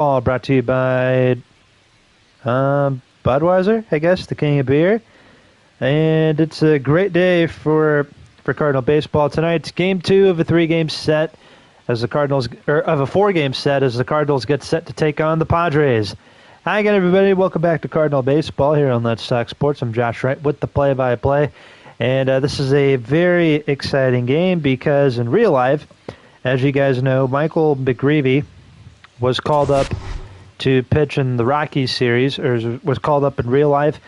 All brought to you by Budweiser, I guess, the king of beer. And it's a great day for Cardinal baseball tonight. It's game 2 of a 3-game set as the Cardinals, or of a 4-game set as the Cardinals get set to take on the Padres. Hi again, everybody. Welcome back to Cardinal Baseball here on Let's Talk Sports. I'm Josh Wright with the play-by-play. And this is a very exciting game because in real life, as you guys know, Michael McGreevy was called up to pitch in the Rockies series, or was called up in real life.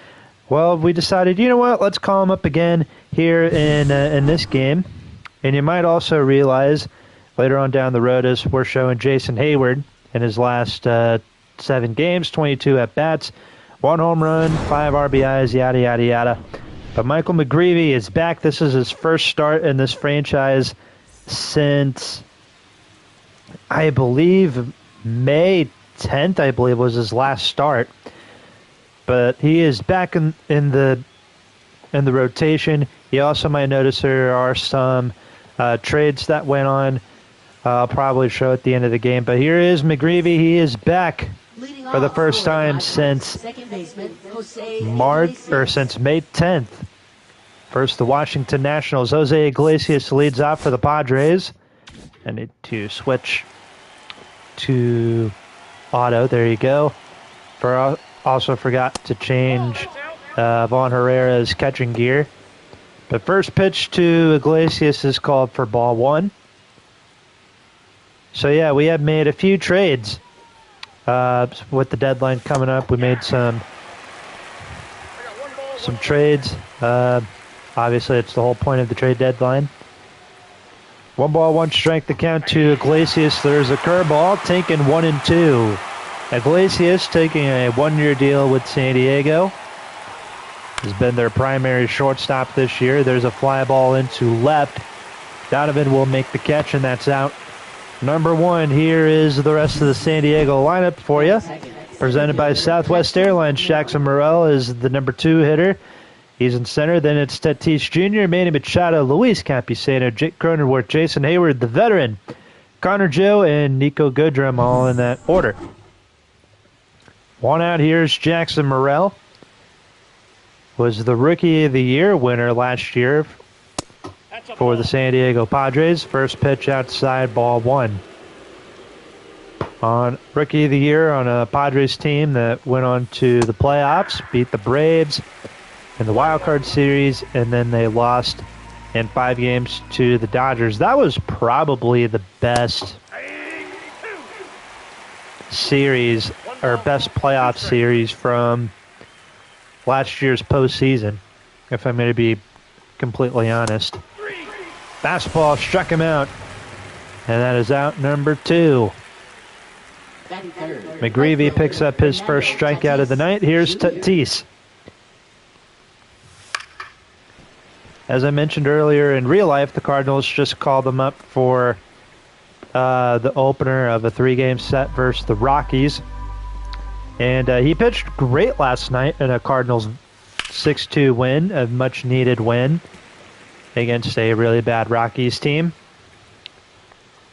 Well, we decided, you know what, let's call him up again here in this game. And you might also realize later on down the road as we're showing Jason Hayward in his last 7 games, 22 at-bats, 1 home run, 5 RBIs, yada, yada, yada. But Michael McGreevy is back. This is his first start in this franchise since, I believe, May 10th, I believe, was his last start. But he is back in the rotation. You also might notice there are some trades that went on. I'll probably show at the end of the game. But here is McGreevy. He is back for the first time since May 10th. First, the Washington Nationals. Jose Iglesias leads off for the Padres. I need to switch to auto. There you go. Also forgot to change Vaughn Herrera's catching gear. But first pitch to Iglesias is called for ball 1. So yeah, we have made a few trades with the deadline coming up. We made some trades. Obviously, it's the whole point of the trade deadline. 1 ball, 1 strike, the count to Iglesias. There's a curveball, taken 1-2. Iglesias taking a 1-year deal with San Diego. Has been their primary shortstop this year. There's a fly ball into left. Donovan will make the catch, and that's out. Number 1, here is the rest of the San Diego lineup for you. Presented by Southwest Airlines. Jackson Morrell is the number 2 hitter. He's in center. Then it's Tatis Jr., Manny Machado, Luis Campusano, Jake Cronenworth, Jason Hayward, the veteran, Connor Joe, and Nico Goodrum, all in that order. 1 out here is Jackson Morrell. Was the Rookie of the Year winner last year for the San Diego Padres. First pitch outside, ball 1. On Rookie of the Year on a Padres team that went on to the playoffs, beat the Braves in the Wild Card Series, and then they lost in 5 games to the Dodgers. That was probably the best series, or best playoff series from last year's postseason, if I'm going to be completely honest. Fastball struck him out, and that is out number 2. McGreevy picks up his first strikeout of the night. Here's Tatis. As I mentioned earlier, in real life, the Cardinals just called him up for the opener of a 3-game set versus the Rockies. And he pitched great last night in a Cardinals 6-2 win, a much-needed win against a really bad Rockies team.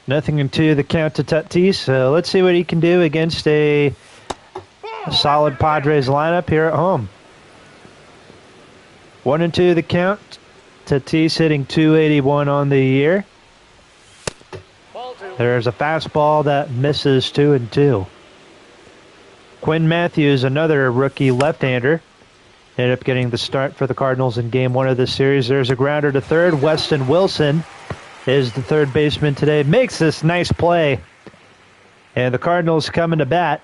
0-2 the count to Tatis, so let's see what he can do against a solid Padres lineup here at home. 1-2 the count. Tatis hitting .281 on the year. There's a fastball that misses 2-2. Quinn Matthews, another rookie left-hander, ended up getting the start for the Cardinals in Game 1 of this series. There's a grounder to third. Weston Wilson is the third baseman today. Makes this nice play. And the Cardinals coming to bat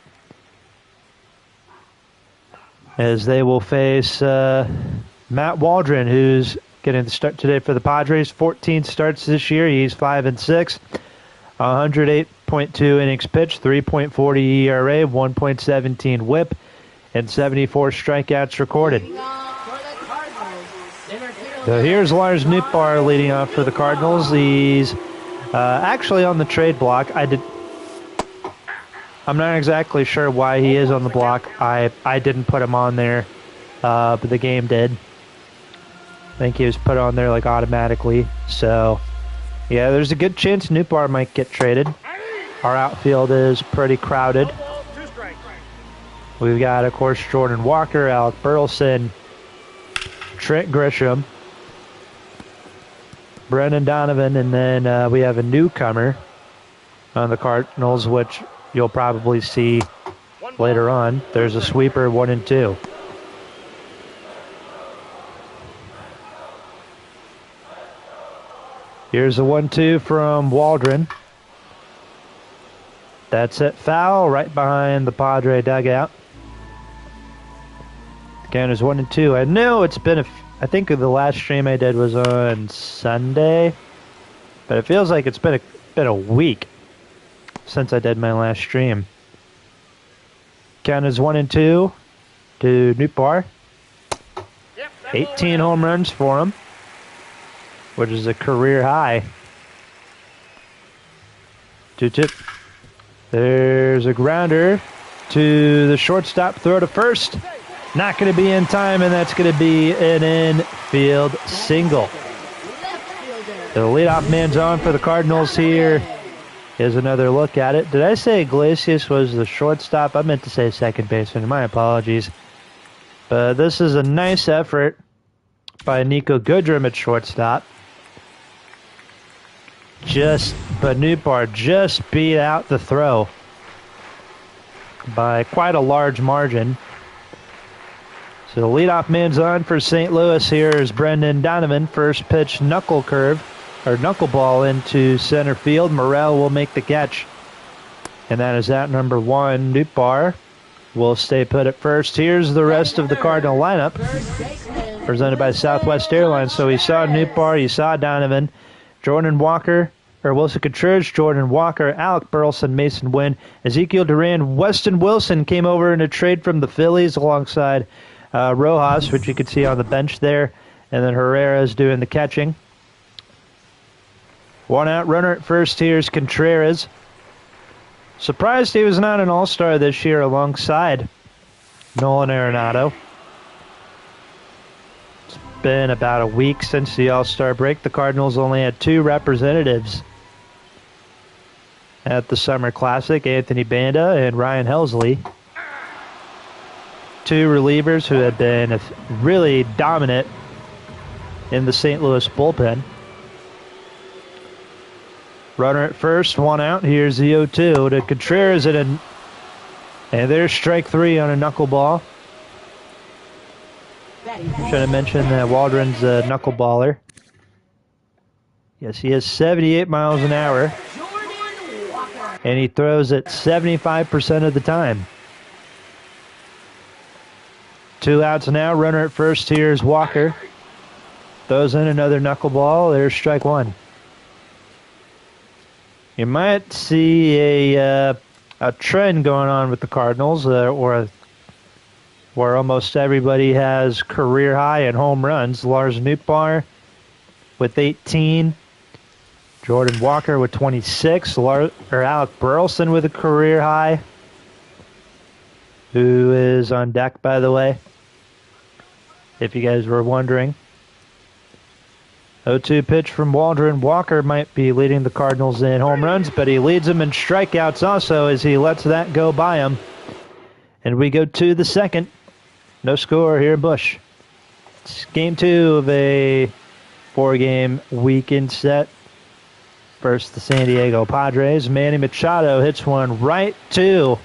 as they will face Matt Waldron, who's getting the start today for the Padres. 14 starts this year. He's 5-6. 108.2 innings pitched, 3.40 ERA, 1.17 WHIP, and 74 strikeouts recorded. So here's Lars Nootbaar leading off for the Cardinals. He's actually on the trade block. I'm not exactly sure why he is on the block. I didn't put him on there, but the game did. I think he was put on there like automatically. So yeah, there's a good chance Nootbaar might get traded. Our outfield is pretty crowded We've got, of course, Jordan Walker, Alec Burleson, Trent Grisham, Brendan Donovan, and then we have a newcomer on the Cardinals, which you'll probably see later on. There's a sweeper, 1 and 2. Here's a 1-2 from Waldron. That's it, foul right behind the Padre dugout. Count is 1 and 2. I know it's been I think the last stream I did was on Sunday, but it feels like it's been a week since I did my last stream. Count is 1 and 2 to Newpar. 18 home runs for him, which is a career high. 2-2. There's a grounder to the shortstop, throw to first. Not going to be in time, and that's going to be an infield single. The leadoff man's on for the Cardinals here. Here's another look at it. Did I say Iglesias was the shortstop? I meant to say second baseman. My apologies. But this is a nice effort by Nico Goodrum at shortstop. But Newpar just beat out the throw by quite a large margin. So the leadoff man's on for St. Louis. Here is Brendan Donovan. First pitch knuckleball into center field. Morel will make the catch. And that is out number 1. Newpar will stay put at first. Here's the rest of the Cardinal lineup, presented by Southwest Airlines. So he saw Newpar, he saw Donovan, Wilson Contreras, Jordan Walker, Alec Burleson, Mason Wynn, Ezekiel Duran, Weston Wilson came over in a trade from the Phillies alongside Rojas, which you could see on the bench there, and then Herrera's doing the catching. 1 out, runner at first. Here's Contreras. Surprised he was not an all-star this year alongside Nolan Arenado. It's been about a week since the all-star break. The Cardinals only had 2 representatives at the Summer Classic, Anthony Banda and Ryan Helsley. 2 relievers who had been really dominant in the St. Louis bullpen. Runner at first, 1 out. Here's the 0-2 to Contreras, and there's strike 3 on a knuckleball. Should have mentioned that Waldron's a knuckleballer. Yes, he has 78 miles an hour, and he throws it 75% of the time. 2 outs now. Runner at first. Here's Walker. Throws in another knuckleball. There's strike 1. You might see a trend going on with the Cardinals, where almost everybody has career high in home runs. Lars Nootbaar with 18. Jordan Walker with 26. Alec Burleson with a career high, who is on deck, by the way, if you guys were wondering. 0-2 pitch from Waldron. Walker might be leading the Cardinals in home runs, but he leads them in strikeouts also as he lets that go by him. And we go to the second. No score here in Busch. It's game 2 of a 4-game weekend set. First, the San Diego Padres. Manny Machado hits one right to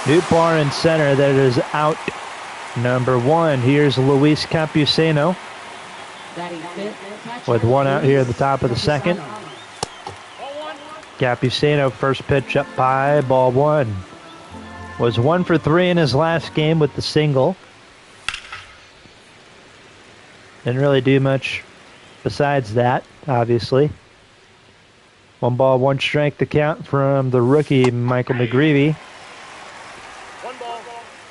Newpar in center. That is out number 1. Here's Luis Campusano with 1 out here at the top of the second. Campusano, first pitch up by ball 1. Was 1 for 3 in his last game with the single. Didn't really do much besides that, obviously. 1 ball, 1 strike to count from the rookie Michael McGreevy. 1 ball,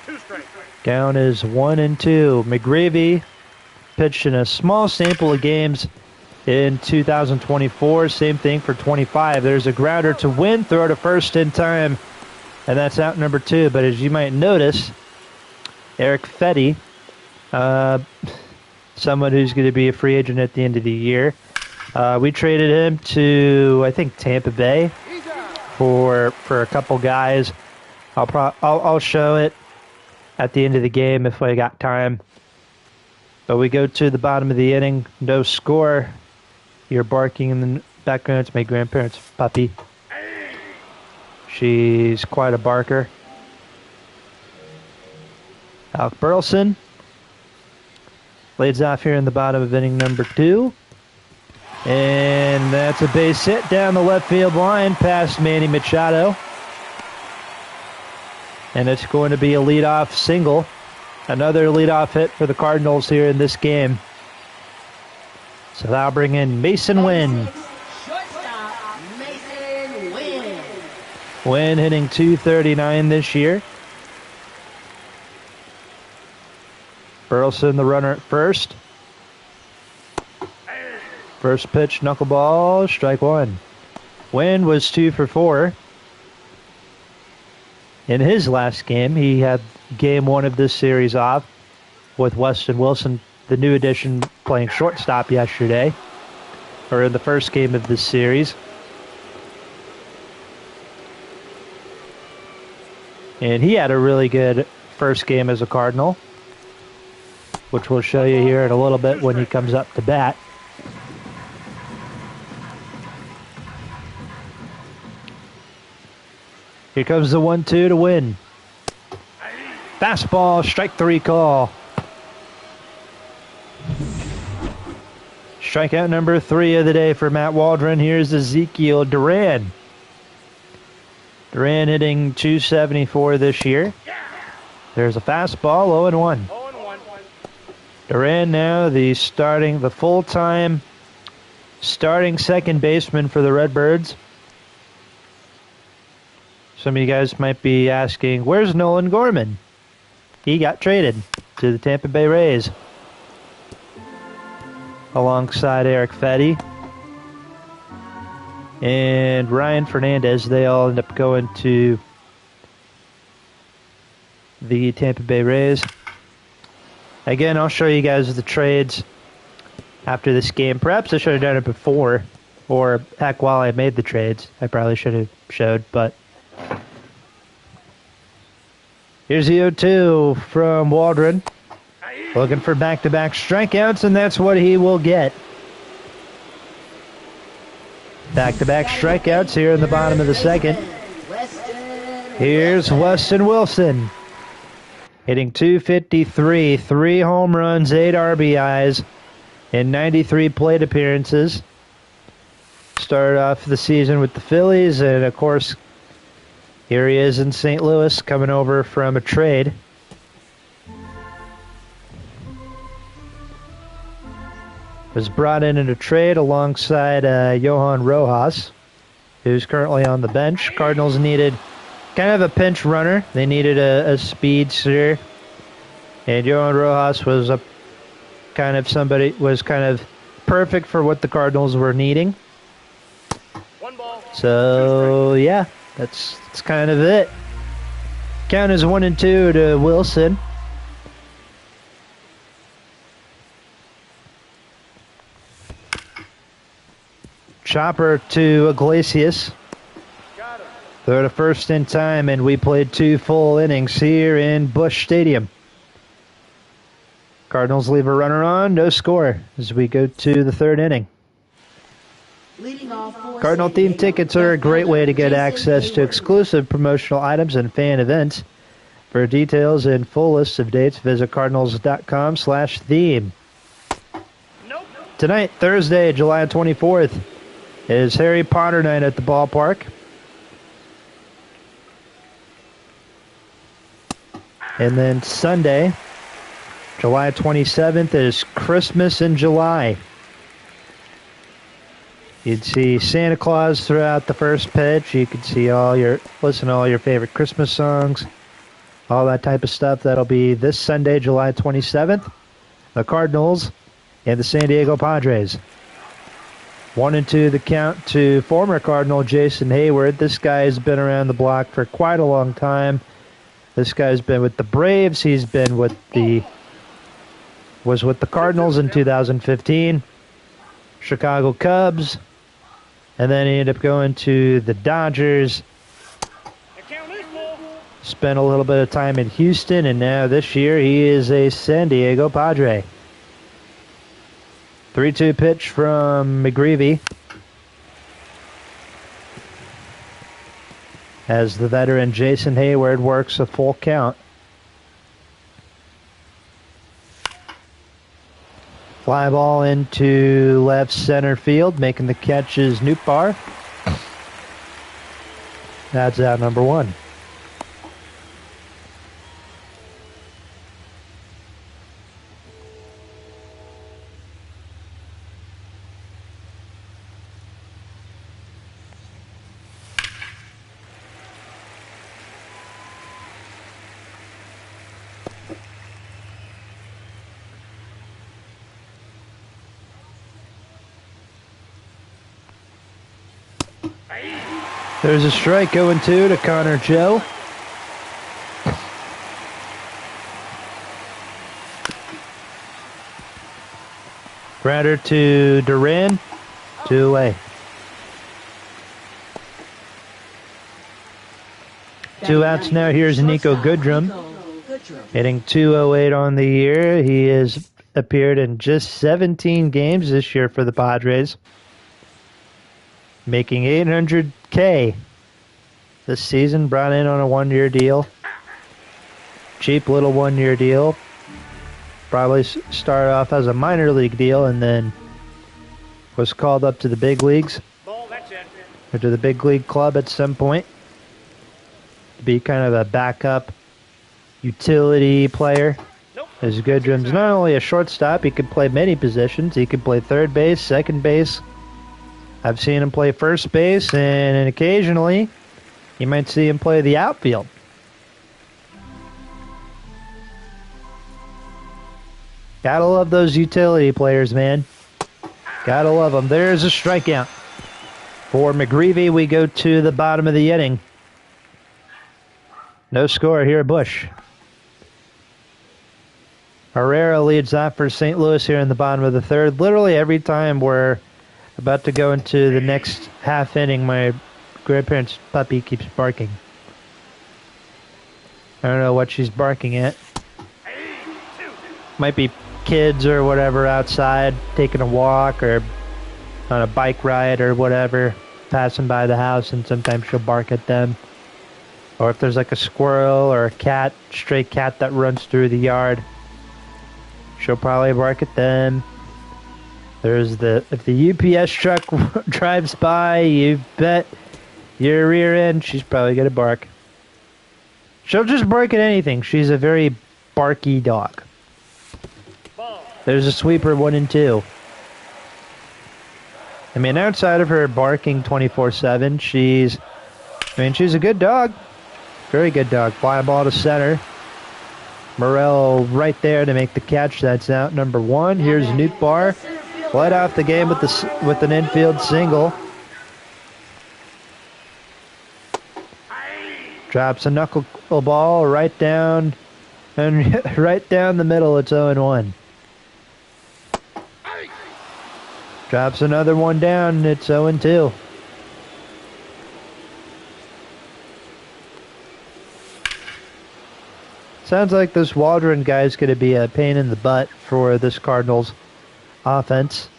2 strikes. Count is 1-2. McGreevy pitched in a small sample of games in 2024. Same thing for 25. There's a grounder to Win, throw to first in time, and that's out number 2. But as you might notice, Eric Fetty, someone who's going to be a free agent at the end of the year, we traded him to, I think, Tampa Bay for a couple guys. I'll show it at the end of the game if I got time. But we go to the bottom of the inning, no score. You're barking in the background. It's my grandparents' puppy. She's quite a barker. Alec Burleson leads off here in the bottom of inning number 2. And that's a base hit down the left field line past Manny Machado. And it's going to be a leadoff single. Another leadoff hit for the Cardinals here in this game. So that'll bring in Mason Wynn. Shortstop, Mason Wynn. Wynn hitting .239 this year. Burleson the runner at first. First pitch, knuckleball, strike 1. Wynn was 2 for 4. In his last game, he had game 1 of this series off with Weston Wilson, the new addition, playing shortstop yesterday, or in the first game of this series. And he had a really good first game as a Cardinal, which we'll show you here in a little bit when he comes up to bat. Here comes the 1-2 to Win. Fastball, strike 3 call. Strikeout number 3 of the day for Matt Waldron. Here's Ezekiel Duran. Duran hitting .274 this year. There's a fastball, 0-1. Duran now the full-time starting second baseman for the Redbirds. Some of you guys might be asking, where's Nolan Gorman? He got traded to the Tampa Bay Rays alongside Eric Fetty and Ryan Fernandez. They all end up going to the Tampa Bay Rays. Again, I'll show you guys the trades after this game. Perhaps I should have done it before, or heck, while I made the trades. I probably should have showed, but here's the 0-2 from Waldron. Looking for back-to-back strikeouts, and that's what he will get. Back-to-back strikeouts here in the bottom of the second. Here's Weston Wilson. Hitting .253, 3 home runs, 8 RBIs, in 93 plate appearances. Started off the season with the Phillies, and of course, here he is in St. Louis, coming over from a trade. Was brought in a trade alongside Johan Rojas, who's currently on the bench. Cardinals needed kind of a pinch runner. They needed a speedster, and Johan Rojas was kind of perfect for what the Cardinals were needing. So yeah, that's kind of it. Count is 1-2 to Wilson. Chopper to Iglesias. They're the first in time, and we played 2 full innings here in Busch Stadium. Cardinals leave a runner on, no score, as we go to the 3rd inning. Cardinal themed tickets are a great way to get access to exclusive promotional items and fan events. For details and full lists of dates, visit cardinals.com/theme. Tonight, Thursday, July 24th, is Harry Potter night at the ballpark. And then Sunday, July 27th, is Christmas in July. You'd see Santa Claus throughout the first pitch. You could see listen to all your favorite Christmas songs, all that type of stuff. That'll be this Sunday, July 27th. The Cardinals and the San Diego Padres. 1-2 the count to former Cardinal Jason Hayward. This guy has been around the block for quite a long time. This guy's been with the Braves. He's been was with the Cardinals in 2015, Chicago Cubs, and then he ended up going to the Dodgers. Spent a little bit of time in Houston, and now this year he is a San Diego Padre. 3-2 pitch from McGreevy. As the veteran Jason Hayward works a full count. Fly ball into left center field. Making the catch is Nootbaar. That's out number 1. There's a strike, 0-2 to Connor Joe. Grounder to Duran, 2 away. 2 outs now. Here's Nico Goodrum, hitting .208 on the year. He has appeared in just 17 games this year for the Padres, making $800K this season. Brought in on a 1-year deal. Cheap little 1-year deal. Probably started off as a minor league deal and then was called up to the big leagues. Or to the big league club at some point. To be kind of a backup utility player. As Goodrum's not only a shortstop, he could play many positions. He could play third base, second base. I've seen him play first base, and occasionally you might see him play the outfield. Gotta love those utility players, man. Gotta love them. There's a strikeout. For McGreevy, we go to the bottom of the inning. No score here at Busch. Herrera leads off for St. Louis here in the bottom of the third. Literally every time we're about to go into the next half inning, my grandparents' puppy keeps barking. I don't know what she's barking at. Might be kids or whatever outside taking a walk or on a bike ride or whatever, passing by the house, and sometimes she'll bark at them. Or if there's like a squirrel or a cat, stray cat that runs through the yard, she'll probably bark at them. If the UPS truck drives by, you bet your rear end she's probably gonna bark. She'll just bark at anything. She's a very barky dog. There's a sweeper, 1-2. I mean, outside of her barking 24/7, she's a good dog. Very good dog. Fly ball to center. Morel right there to make the catch. That's out number 1. Here's Nootbaar. Led off the game with an infield single. Drops a knuckleball right down, and right down the middle. It's 0-1. Drops another one down. It's 0-2. Sounds like this Waldron guy is going to be a pain in the butt for this Cardinals offense.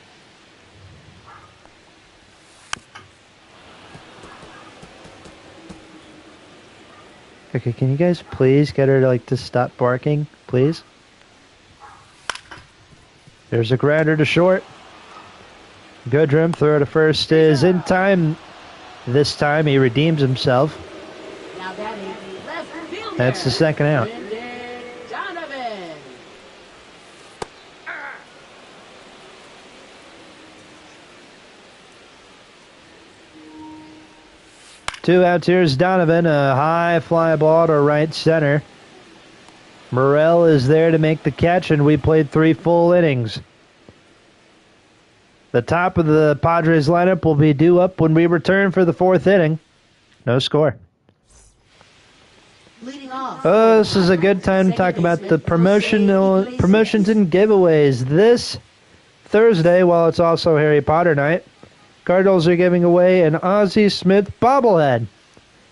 Okay, can you guys please get her to stop barking, please? There's a grounder to short. Goodrum, throw to first is in time. This time he redeems himself. That's the second out. Two outs. Here's Donovan. A high fly ball to right center. Morel is there to make the catch, and we played 3 full innings. The top of the Padres lineup will be due up when we return for the 4th inning. No score. Oh, this is a good time to talk about the promotions and giveaways. This Thursday, while it's also Harry Potter night, Cardinals are giving away an Ozzie Smith bobblehead.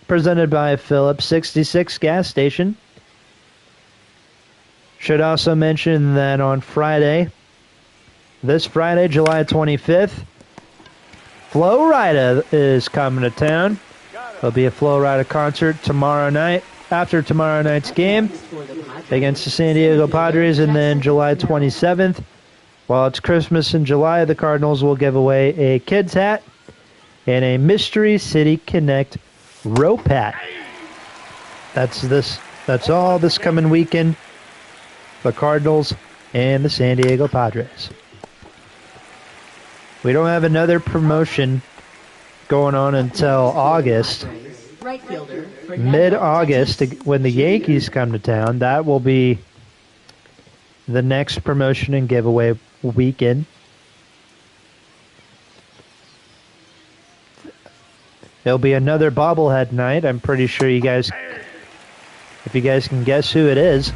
presented by Phillips 66 gas station. Should also mention that on Friday, this Friday, July 25th, Flo Rida is coming to town. There'll be a Flo Rida concert tomorrow night, after tomorrow night's game against the San Diego Padres, and then July 27th, while it's Christmas in July, the Cardinals will give away a kid's hat and a Mystery City Connect rope hat. That's all this coming weekend. The Cardinals and the San Diego Padres. We don't have another promotion going on until August. Mid-August, when the Yankees come to town, that will be the next promotion and giveaway weekend. There'll be another bobblehead night. I'm pretty sure you guys, if you guys can guess who it is.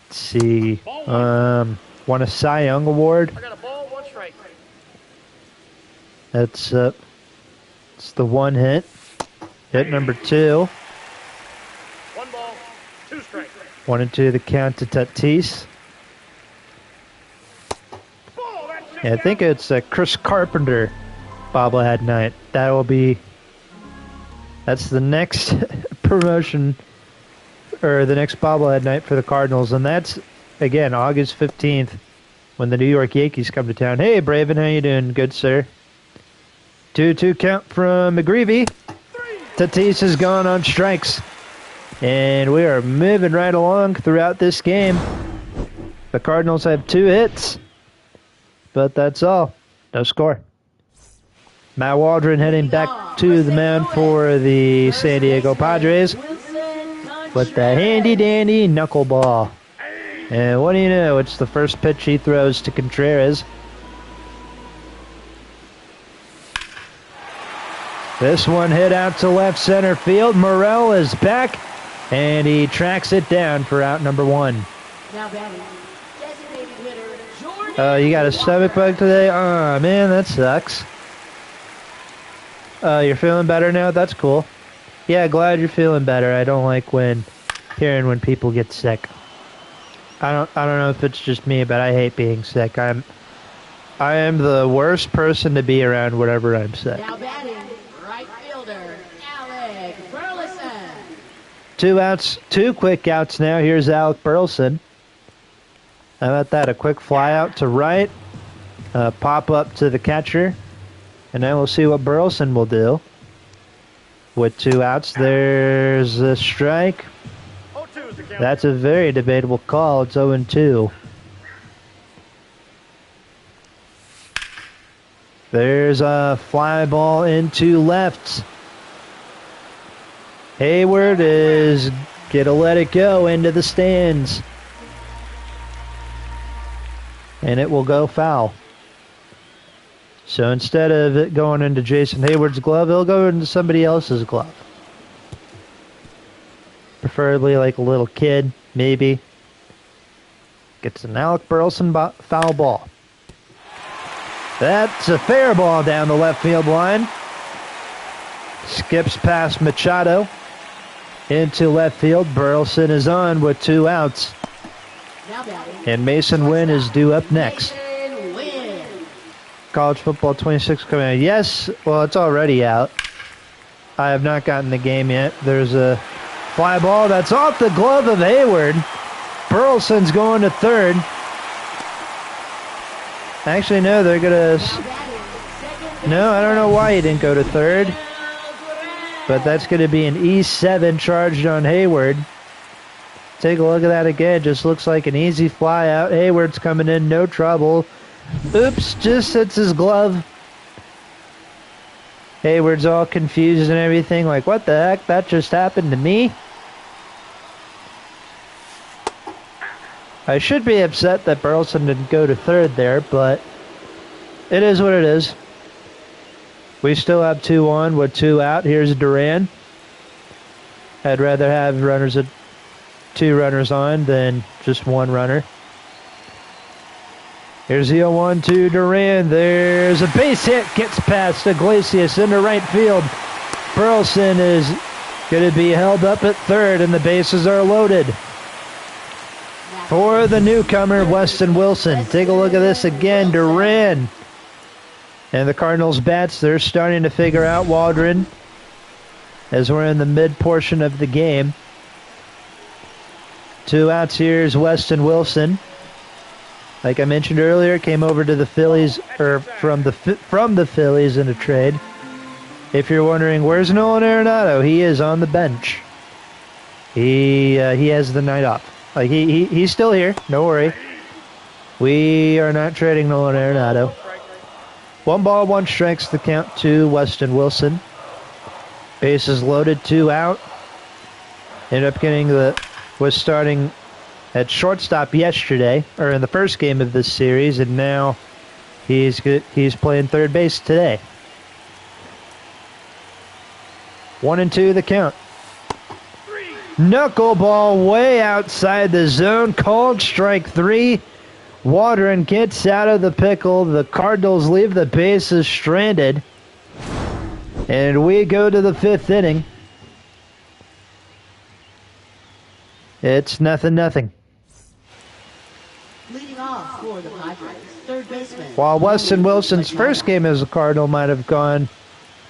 Let's see. Won a Cy Young Award. I got a ball, 1 strike. That's it's the one hit. Hit number 2. 1 ball, 2 strikes. 1-2 the count to Tatis. Ball, that's it. Yeah, I think it's a Chris Carpenter bobblehead night. That's the next promotion, or the next bobblehead night for the Cardinals, and that's again August 15th when the New York Yankees come to town. Hey, Braven, how you doing? Good, sir. 2-2 count from McGreevy. Tatis is gone on strikes, and we are moving right along throughout this game. The Cardinals have 2 hits, but that's all. No score. Matt Waldron heading back to the mound for the San Diego Padres with the handy-dandy knuckleball. And what do you know? It's the first pitch he throws to Contreras. This one hit out to left center field. Morel is back, and he tracks it down for out number 1. Now batting, designated hitter Jordan. You got a stomach bug today? Oh, man, that sucks. You're feeling better now? That's cool. Yeah, glad you're feeling better. I don't like hearing when people get sick. I don't know if it's just me, but I hate being sick. I am the worst person to be around whenever I'm sick. Now batting, right fielder Alec Burleson. 2 outs, 2 quick outs now. Here's Alec Burleson. How about that? A quick fly out to right, pop up to the catcher, and then we'll see what Burleson will do. With 2 outs, there's a strike. 0-2 is the count. That's a very debatable call. It's 0-2. There's a fly ball into left. Hayward is gonna let it go into the stands. And it will go foul. So instead of it going into Jason Hayward's glove, it'll go into somebody else's glove. Preferably like a little kid, maybe. Gets an Alec Burleson foul ball. That's a fair ball down the left field line. Skips past Machado into left field. Burleson is on with 2 outs. Now batting, And Mason Wynn is due up next. Mason Wynn. College Football 26 coming out. Yes, well, it's already out. I have not gotten the game yet. There's a fly ball that's off the glove of Hayward. Burleson's going to third. Actually, no, they're going to... Now batting, second No, I don't know why he didn't go to third. But that's going to be an E7 charged on Hayward. Take a look at that again. Just looks like an easy fly out. Hayward's coming in, no trouble. Oops, just hits his glove. Hayward's all confused and everything. Like, what the heck? That just happened to me? I should be upset that Burleson didn't go to third there, but it is what it is. We still have 2 on with 2 out. Here's Duran. I'd rather have 2 runners on than just 1 runner. Here's the 0-1 to Duran. There's a base hit. Gets past Iglesias into right field. Burleson is going to be held up at third, and the bases are loaded. For the newcomer, Weston Wilson. Take a look at this again. Duran. And the Cardinals bats, they're starting to figure out Waldron as we're in the mid portion of the game. 2 outs. Here's Weston Wilson. Like I mentioned earlier, came over to the Phillies, or from the Phillies in a trade. If you're wondering, where's Nolan Arenado? He is on the bench. He has the night off. Like he's still here. Don't worry. We are not trading Nolan Arenado. 1 ball, 1 strikes the count to Weston Wilson. Bases loaded, 2 out. Ended up getting was starting at shortstop yesterday, or in the first game of this series, and now he's playing third base today. 1-2 the count. Knuckleball way outside the zone, called strike 3. Waldron gets out of the pickle. The Cardinals leave the bases stranded. And we go to the 5th inning. It's 0-0. Leading off for the Padres, third baseman. While Weston Wilson's first game as a Cardinal might have gone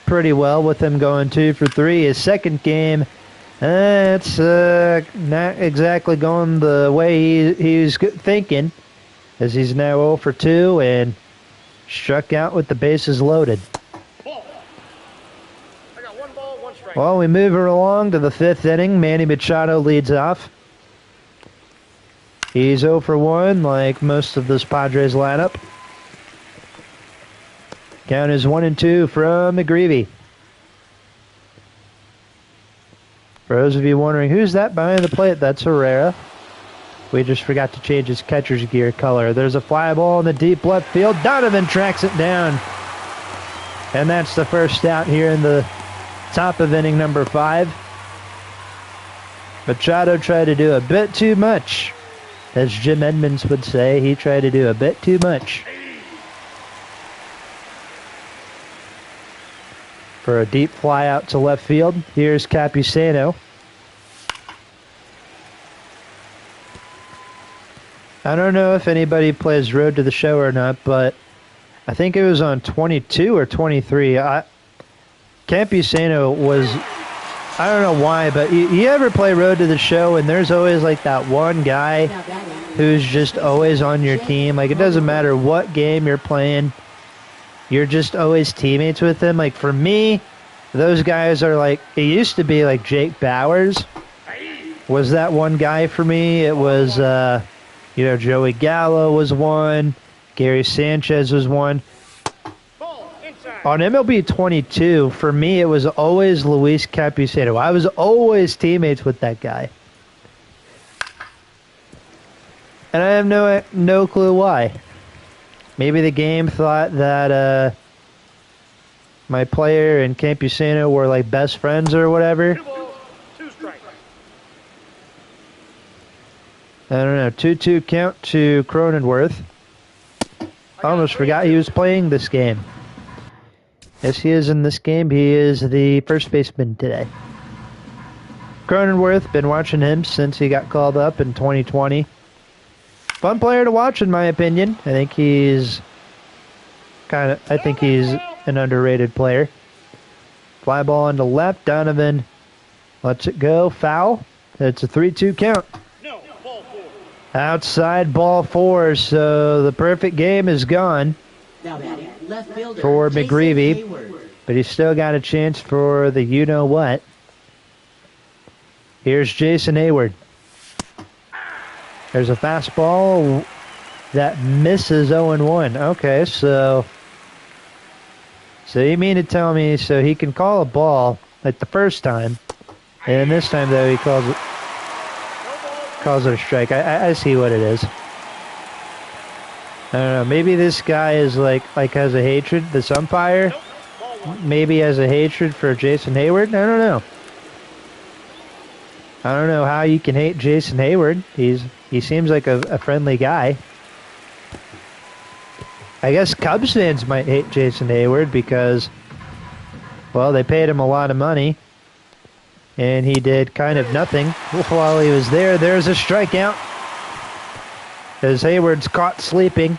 pretty well with him going 2 for 3, his second game, it's not exactly going the way he's thinking, as he's now 0 for 2 and struck out with the bases loaded. Ball. I got 1 ball, 1 strike. Well, we move her along to the 5th inning. Manny Machado leads off. He's 0 for 1, like most of this Padres lineup. Count is 1-2 from McGreevy. For those of you wondering, who's that behind the plate? That's Herrera. We just forgot to change his catcher's gear color. There's a fly ball in the deep left field. Donovan tracks it down. And that's the first out here in the top of inning number 5. Machado tried to do a bit too much. As Jim Edmonds would say, he tried to do a bit too much. For a deep fly out to left field, here's Capusano. I don't know if anybody plays Road to the Show or not, but I think it was on 22 or 23. Campusano was, I don't know why, but you ever play Road to the Show and there's always like that one guy who's just always on your team. Like it doesn't matter what game you're playing, you're just always teammates with him. Like for me, those guys are like, it used to be like Jake Bowers was that one guy for me. It was, Joey Gallo was one. Gary Sanchez was one. On MLB 22, for me, it was always Luis Capusano. I was always teammates with that guy. And I have no clue why. Maybe the game thought that my player and Campusano were like best friends or whatever. 2 balls, 2 strikes. I don't know. 2-2 count to Cronenworth. I almost forgot he was playing this game. Yes, he is in this game. He is the first baseman today. Cronenworth, been watching him since he got called up in 2020. Fun player to watch, in my opinion. I think he's an underrated player. Fly ball into left. Donovan lets it go. Foul. It's a 3-2 count. No, ball 4. Outside ball 4, so the perfect game is gone Now batting, left fielder, for Jason McGreevy, Hayward. but he's still got a chance for the you-know-what. Here's Jason Hayward. There's a fastball that misses 0-1. Okay, so you mean to tell me so he can call a ball like the first time, and this time though he calls it a strike. I see what it is. I don't know. Maybe this guy is like has a hatred. This umpire maybe has a hatred for Jason Hayward. I don't know. I don't know how you can hate Jason Hayward. He seems like a friendly guy. I guess Cubs fans might hate Jason Hayward because, well, they paid him a lot of money, and he did kind of nothing while he was there. There's a strikeout as Hayward's caught sleeping.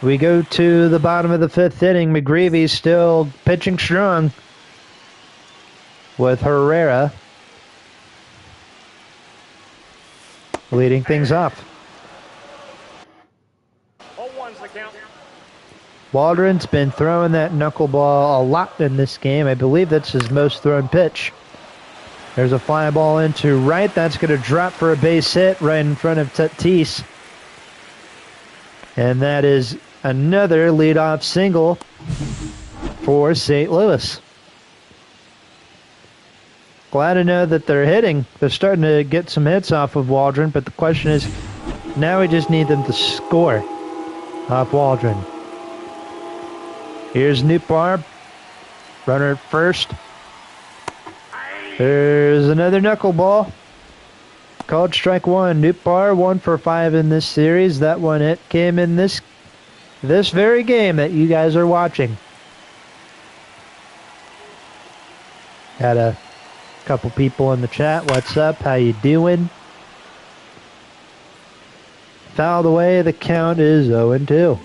We go to the bottom of the 5th inning. McGreevy's still pitching strong with Herrera leading things off. 0-1's the count. Waldron's been throwing that knuckleball a lot in this game. I believe that's his most thrown pitch. There's a fly ball into right. That's going to drop for a base hit right in front of Tatis. And that is another leadoff single for St. Louis. Glad to know that they're hitting. They're starting to get some hits off of Waldron, but the question is, now we just need them to score off Waldron. Here's Nootbaar, runner at first. There's another knuckleball. Called strike one. Nootbaar 1 for 5 in this series. That one it came in this very game that you guys are watching. Had a couple people in the chat. What's up? How you doing? Fouled away. The count is 0-2.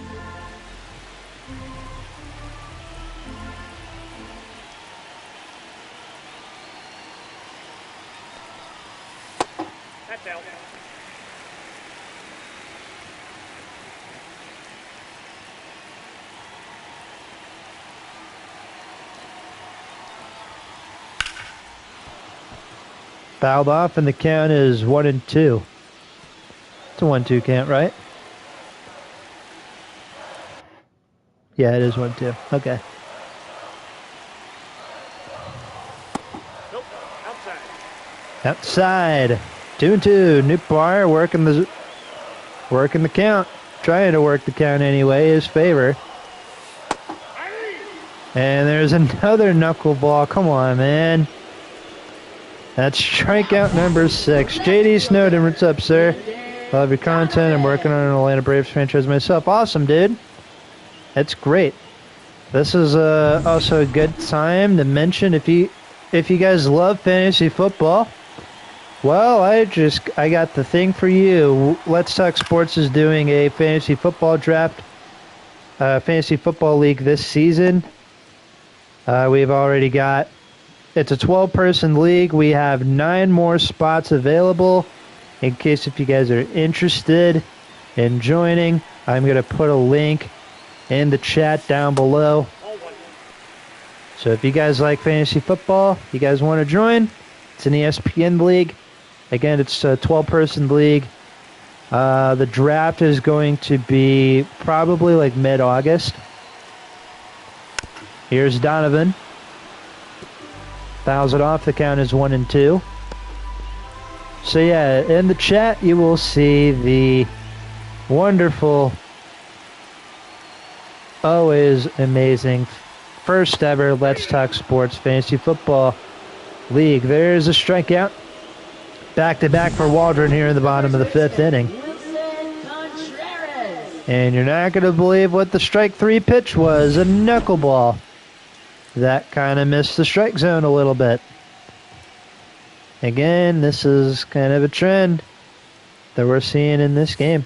That's out. Fouled off, and the count is 1-2. It's a 1-2 count, right? Yeah, it is 1-2. Okay. Nope. Outside. Outside. 2-2. Nootbaar working the count. Trying to work the count anyway, his favor. And there's another knuckleball. Come on, man. That's strikeout number 6. JD Snowden, what's up, sir? Love your content. I'm working on an Atlanta Braves franchise myself. Awesome, dude. That's great. This is also a good time to mention if you guys love fantasy football. Well, I got the thing for you. Let's Talk Sports is doing a fantasy football draft, fantasy football league this season. We've already got. It's a 12-person league. We have 9 more spots available. In case if you guys are interested in joining, I'm going to put a link in the chat down below. So if you guys like fantasy football, you guys want to join, it's an ESPN league. Again, it's a 12-person league. The draft is going to be probably like mid-August. Here's Donovan. Fouls it off. The count is 1-2. So yeah, in the chat you will see the wonderful, always amazing, first ever Let's Talk Sports Fantasy Football League. There's a strikeout. Back-to-back for Waldron here in the bottom of the 5th inning. And you're not going to believe what the strike 3 pitch was. A knuckleball. That kind of missed the strike zone a little bit. Again, this is kind of a trend that we're seeing in this game.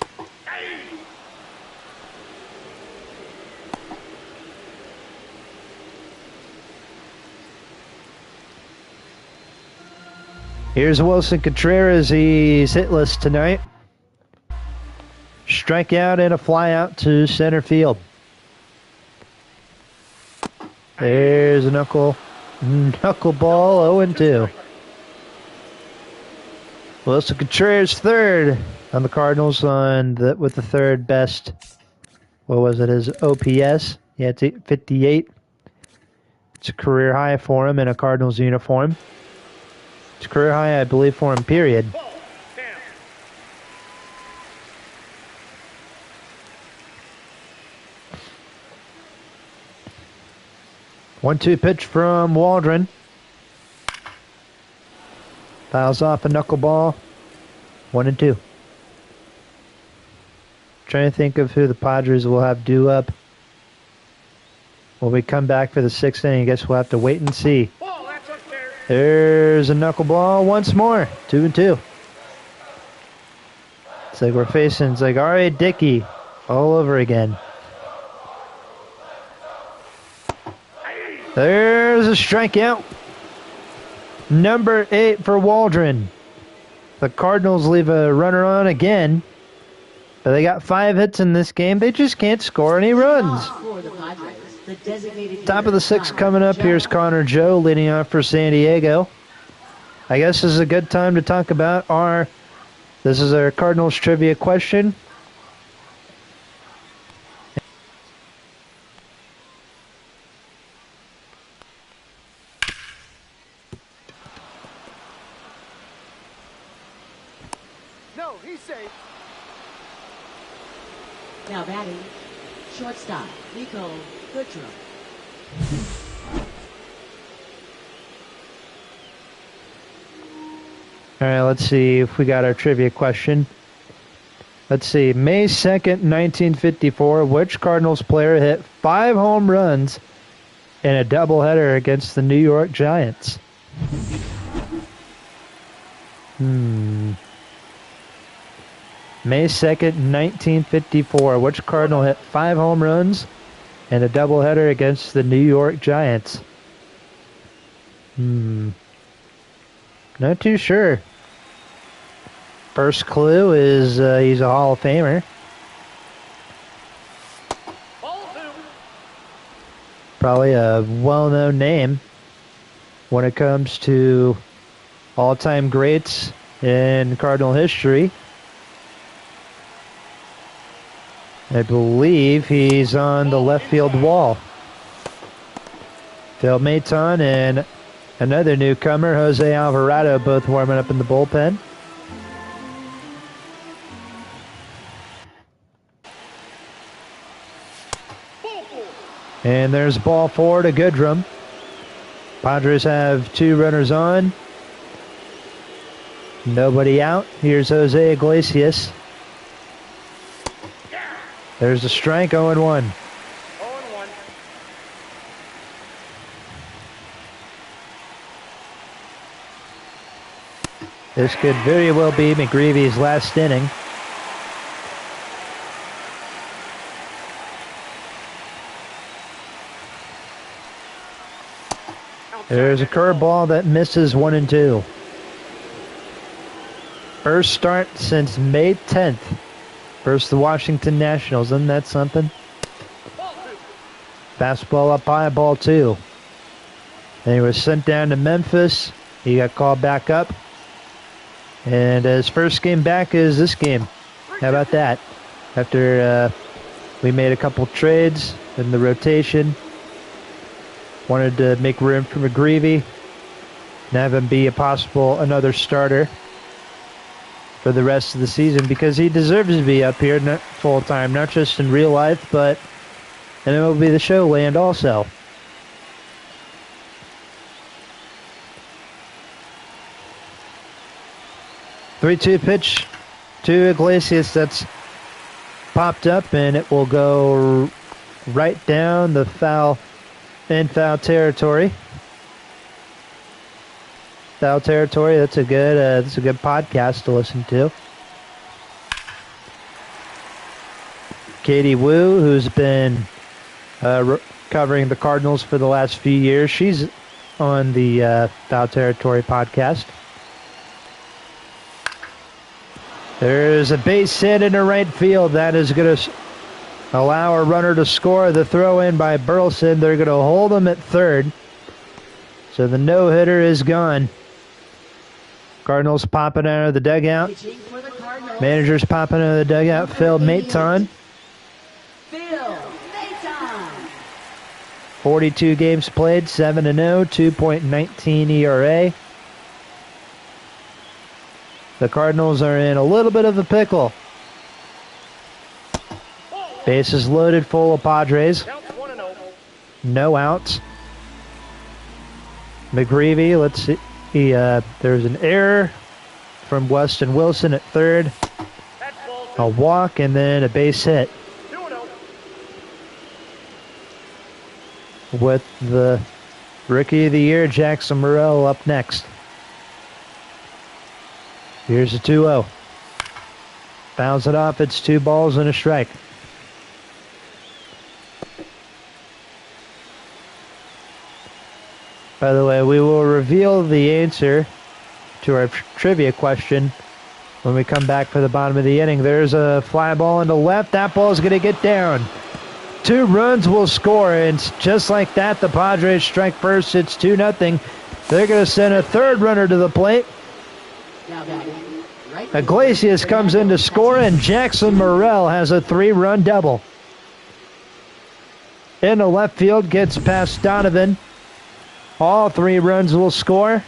Here's Wilson Contreras. He's hitless tonight. Strikeout and a fly out to center field. There's a knuckleball, 0-2. Wilson Contreras third on the Cardinals with the third best. What was it? His OPS. Yeah, it's 58. It's a career high for him in a Cardinals uniform. It's a career high, I believe, for him. Period. 1-2 pitch from Waldron. Fouls off a knuckleball. 1-2. Trying to think of who the Padres will have due up. Will we come back for the 6th inning? I guess we'll have to wait and see. Ball, that's up there. There's a knuckleball once more. 2-2. It's like we're facing, it's like R.A. Dickey all over again. There's a strikeout. Number 8 for Waldron. The Cardinals leave a runner on again. But they got 5 hits in this game. They just can't score any runs. Top of the 6th coming up. Here's Connor Joe leading off for San Diego. I guess this is a good time to talk about this is our Cardinals trivia question. No, he's safe. Now batting, shortstop, Nico Goodrum. All right, let's see if we got our trivia question. Let's see. May 2nd, 1954, which Cardinals player hit 5 home runs in a doubleheader against the New York Giants? May 2nd, 1954, which Cardinal hit 5 home runs in a doubleheader against the New York Giants? Not too sure. First clue is he's a Hall of Famer. Probably a well-known name when it comes to all-time greats in Cardinal history. I believe he's on the left field wall. Phil Maton and another newcomer, Jose Alvarado, both warming up in the bullpen. And there's ball 4 to Goodrum. Padres have 2 runners on. Nobody out. Here's Jose Iglesias. There's a strike, 0-1. 0-1. This could very well be McGreevy's last inning. There's a curveball that misses 1-2. First start since May 10th versus the Washington Nationals. Isn't that something? Fastball up high, ball 2. And he was sent down to Memphis. He got called back up. And his first game back is this game. How about that? After we made a couple trades in the rotation. Wanted to make room for McGreevy and have him be a possible another starter for the rest of the season, because he deserves to be up here full time, not just in real life, but in MLB The Show land also. Three-two pitch to Iglesias. That's popped up, and it will go right down the foul territory. Foul territory. That's a good podcast to listen to. Katie Wu, who's been covering the Cardinals for the last few years, she's on the Foul Territory podcast. There's a base hit into right field. That is going to allow a runner to score. The throw in by Burleson. They're going to hold him at third. So the no-hitter is gone. Cardinals popping out of the dugout. Managers popping out of the dugout. Phil Maton. 42 games played, 7-0, 2.19 ERA. The Cardinals are in a little bit of a pickle. Bases loaded, full of Padres. No outs. McGreevy, let's see. There's an error from Weston Wilson at third. a walk, and then a base hit. 2-0. With the Rookie of the Year, Jackson Morrell, up next. Here's a 2-0. Fouls it off. It's 2 balls and a strike. By the way, we will reveal the answer to our trivia question when we come back for the bottom of the inning. There's a fly ball into left. That ball is going to get down. 2 runs will score, and just like that, the Padres strike first. It's 2-0. They're going to send a 3rd runner to the plate. Iglesias comes in to score, and Jackson Morrell has a 3-run double. Into left field, gets past Donovan. All 3 runs will score.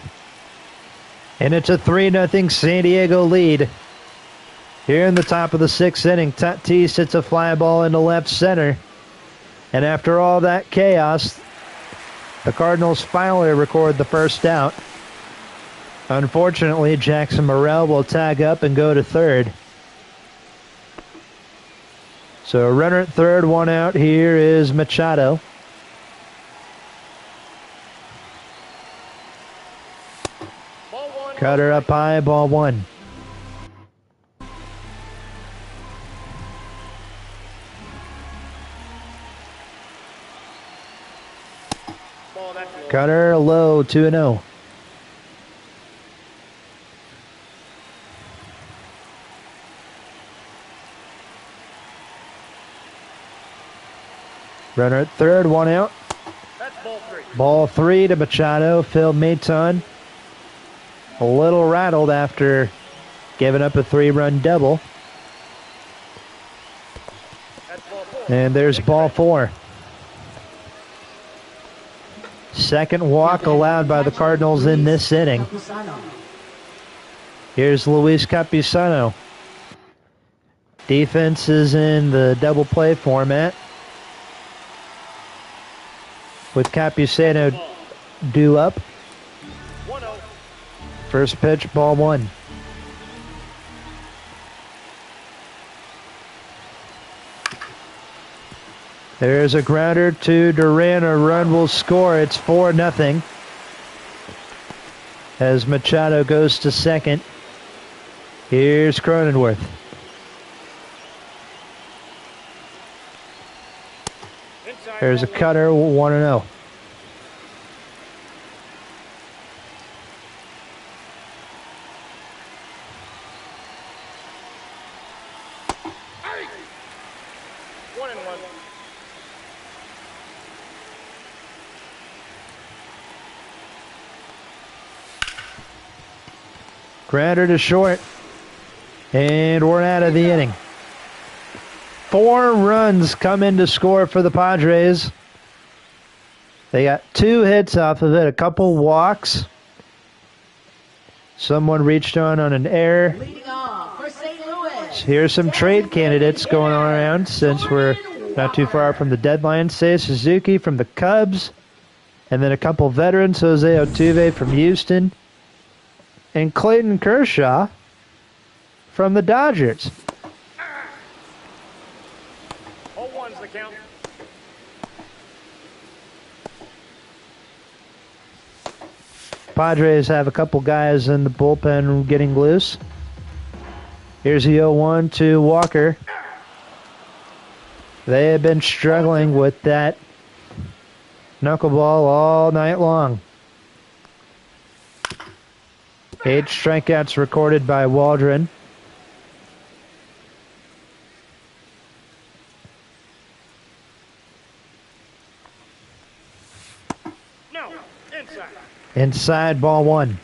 And it's a 3-0 San Diego lead. Here in the top of the 6th inning, Tatis hits a fly ball into left center. And after all that chaos, the Cardinals finally record the first out. Unfortunately, Jackson Morrell will tag up and go to 3rd. So a runner at 3rd, 1 out. Here is Machado. Cutter up high, ball 1. Cutter low, 2-0. Runner at 3rd, 1 out. That's ball 3. Ball 3 to Machado. Phil Maton a little rattled after giving up a 3-run double. That's ball 4. And there's ball 4. Second walk allowed by the Cardinals in this inning. Here's Luis Campusano. Defense is in the double play format, with Campusano due up. 1-0. First pitch, ball 1. There's a grounder to Duran. A run will score. It's 4-0. As Machado goes to 2nd. Here's Cronenworth. There's a cutter, 1-0. Grounder to short. And we're out of the inning. 4 runs come in to score for the Padres. They got 2 hits off of it, a couple walks. Someone reached on an error. Leading off for St. Louis. Here's some trade candidates going on around since we're not too far from the deadline. Seiya Suzuki from the Cubs. And then a couple veterans, Jose Altuve from Houston. And Clayton Kershaw from the Dodgers. 0-1's the count. Padres have a couple guys in the bullpen getting loose. Here's the 0-1 to Walker. They have been struggling with that knuckleball all night long. 8 strikeouts recorded by Waldron. No, inside. Inside, ball 1.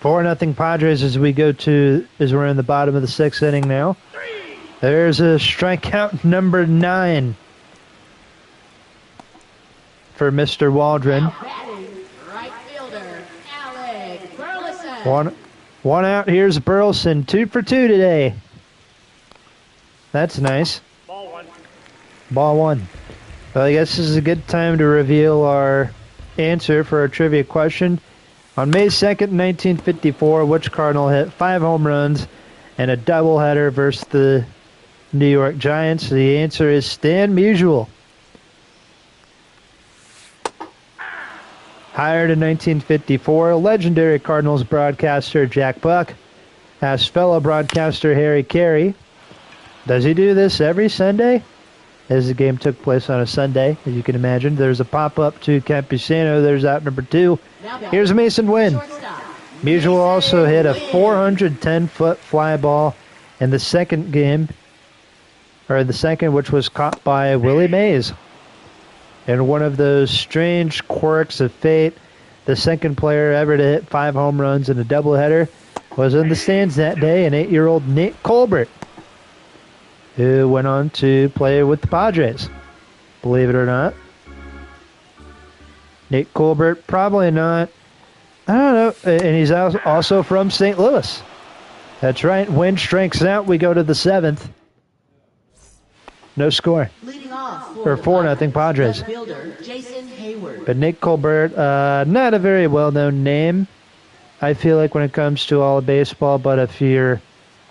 4-0 Padres as we're in the bottom of the 6th inning now. There's a strikeout number 9 for Mr. Waldron. Right fielder, Alec Burleson. One out. Here's Burleson. 2 for 2 today. That's nice. Ball 1. Ball 1. Well, I guess this is a good time to reveal our answer for our trivia question. On May 2nd, 1954, which Cardinal hit 5 home runs and a doubleheader versus the New York Giants? The answer is Stan Musial. Hired in 1954, legendary Cardinals broadcaster Jack Buck asked fellow broadcaster Harry Carey, does he do this every Sunday? As the game took place on a Sunday, as you can imagine. There's a pop-up to Campusano. There's out number 2. Here's Mason Wynn. Musial also hit a 410-foot fly ball in the second game, which was caught by Willie Mays. And one of those strange quirks of fate, the second player ever to hit 5 home runs in a doubleheader was in the stands that day, an 8-year-old Nate Colbert, who went on to play with the Padres, believe it or not. Nate Colbert, probably not. I don't know. And he's also from St. Louis. That's right. Wynn strikes out. We go to the 7th. No score. Leading off Or 4-0 Padres. fielder Jason Hayward. But Nick Colbert, not a very well-known name, I feel like, when it comes to all of baseball. But if you're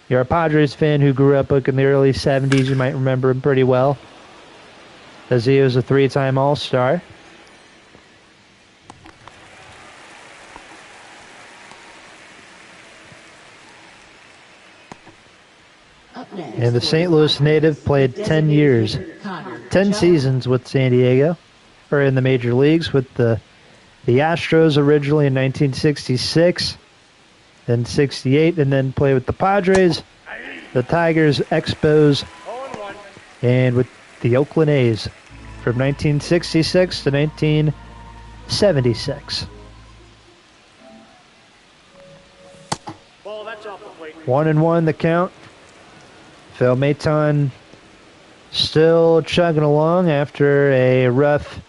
a Padres fan who grew up in the early 70s, you might remember him pretty well, as he was a 3-time All-Star. And the St. Louis native played 10 years, 10 seasons with San Diego, or in the major leagues with the Astros originally in 1966, then 68, and then played with the Padres, the Tigers, Expos, and with the Oakland A's from 1966 to 1976. Ball, that's off the plate. 1-1 the count. Phil Maton still chugging along after a rough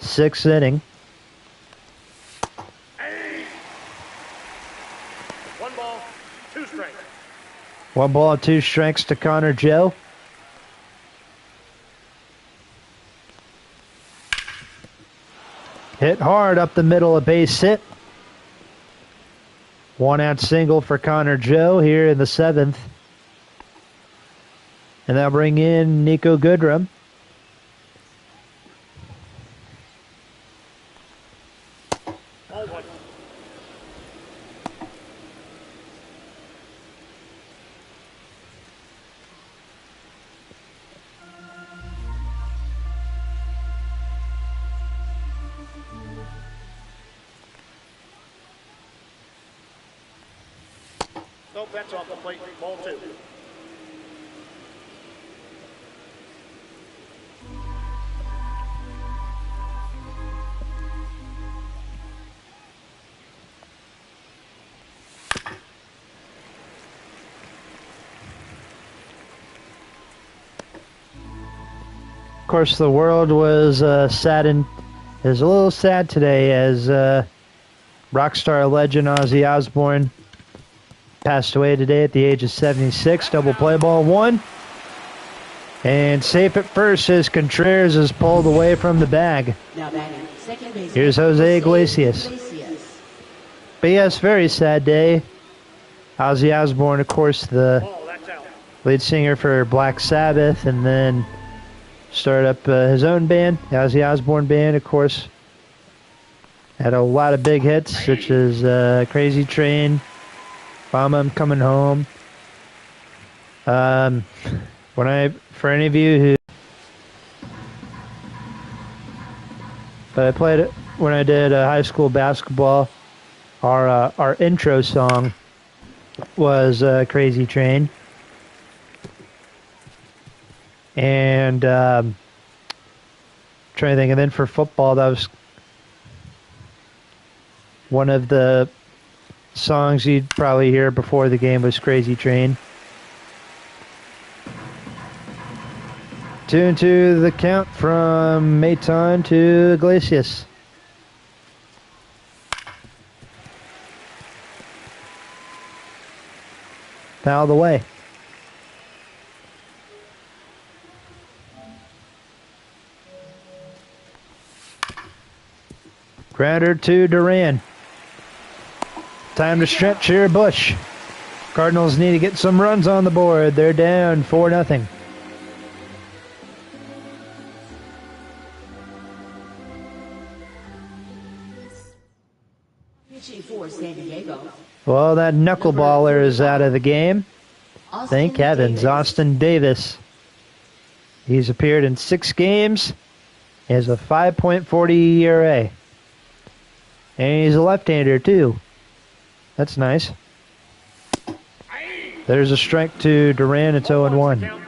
6th inning. One ball, 2 strikes. 1 ball, 2 strikes to Connor Joe. Hit hard up the middle, a base hit. 1-out single for Connor Joe here in the 7th. And they'll bring in Nico Goodrum. Ball 1. Nope, that's off the plate. Ball 2. Of course, the world was saddened. It was a little sad today as rock star legend Ozzy Osbourne passed away today at the age of 76. Double play ball 1. And safe at first as Contreras is pulled away from the bag. Now batting second base. Here's Jose Iglesias. But yes, very sad day. Ozzy Osbourne, of course, the Ball, that's out. lead singer for Black Sabbath, and then started up his own band, the Ozzy Osbourne Band, of course. Had a lot of big hits, such as Crazy Train, Mama, I'm Coming Home. For any of you who, but I played it when I did high school basketball. Our intro song was Crazy Train. And trying to think, and then for football, that was one of the songs you'd probably hear before the game was Crazy Train. 2-2 the count from Maton to Iglesias. Foul the way. Grounder to Duran. Time to stretch here, Bush. Cardinals need to get some runs on the board. They're down 4-0. Pitching for San Diego. Well, that knuckleballer is out of the game. Thank heavens. Austin Davis. He's appeared in 6 games. He has a 5.40 ERA. And he's a left-hander, too. That's nice. There's a strike to Duran. It's 0-1.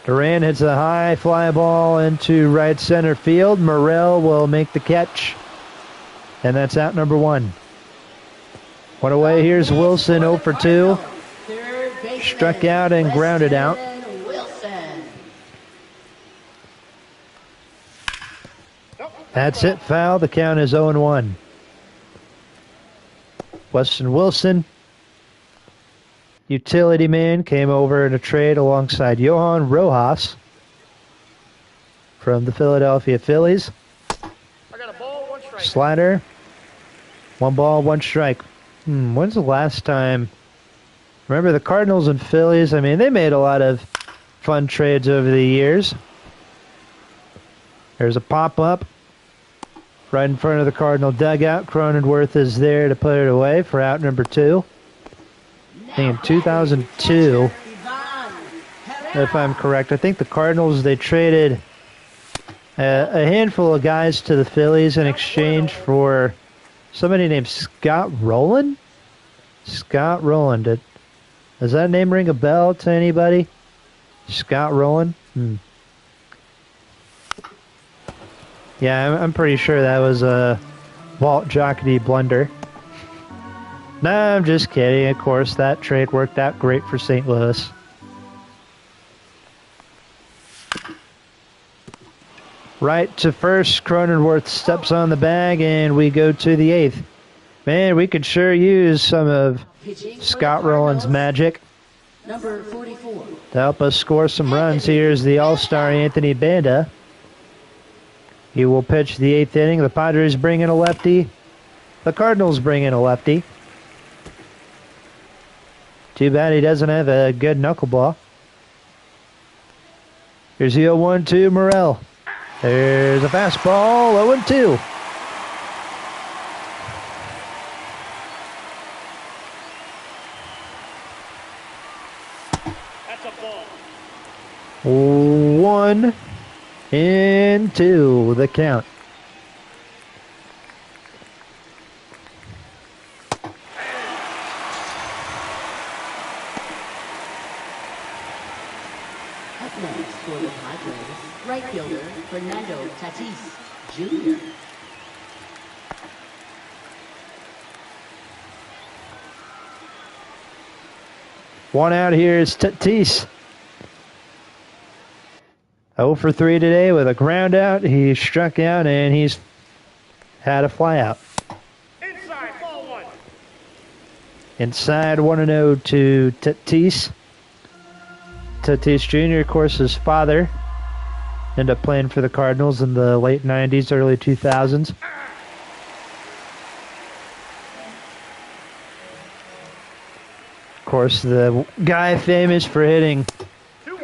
Duran hits a high fly ball into right center field. Morel will make the catch. And that's out number 1. One away. Here's Wilson 0 for 2. Struck out and grounded out. That's it. Foul. The count is 0-1. Weston Wilson, utility man, came over in a trade alongside Johan Rojas from the Philadelphia Phillies. I got a ball, 1 strike. Slider. 1 ball, 1 strike. When's the last time? Remember the Cardinals and Phillies? I mean, they made a lot of fun trades over the years. There's a pop-up right in front of the Cardinal dugout. Cronenworth is there to put it away for out number 2. I think in 2002, if I'm correct, I think the Cardinals, they traded a handful of guys to the Phillies in exchange for somebody named Scott Rowland? Scott Rowland. Does that name ring a bell to anybody? Scott Rowland? Yeah, I'm pretty sure that was a Walt Jocketty blunder. No, I'm just kidding. Of course, that trade worked out great for St. Louis. Right to first, Cronenworth steps on the bag, and we go to the 8th. Man, we could sure use some of Scott Rowland's magic Number 44. to help us score some runs. Here's the All-Star Anthony Banda. He will pitch the 8th inning. The Padres bring in a lefty. The Cardinals bring in a lefty. Too bad he doesn't have a good knuckleball. Here's the 0-1 to Morel. There's a fastball, 0-2. That's a ball. 1-2, the count. Up next for the Padres, right fielder Fernando Tatis Jr. One out here is Tatis. 0 for 3 today with a ground out. He struck out and he's had a fly out. Inside, ball 1. Inside 1-0 to Tatis. Tatis Jr., of course, his father ended up playing for the Cardinals in the late 90s, early 2000s. Of course, the guy famous for hitting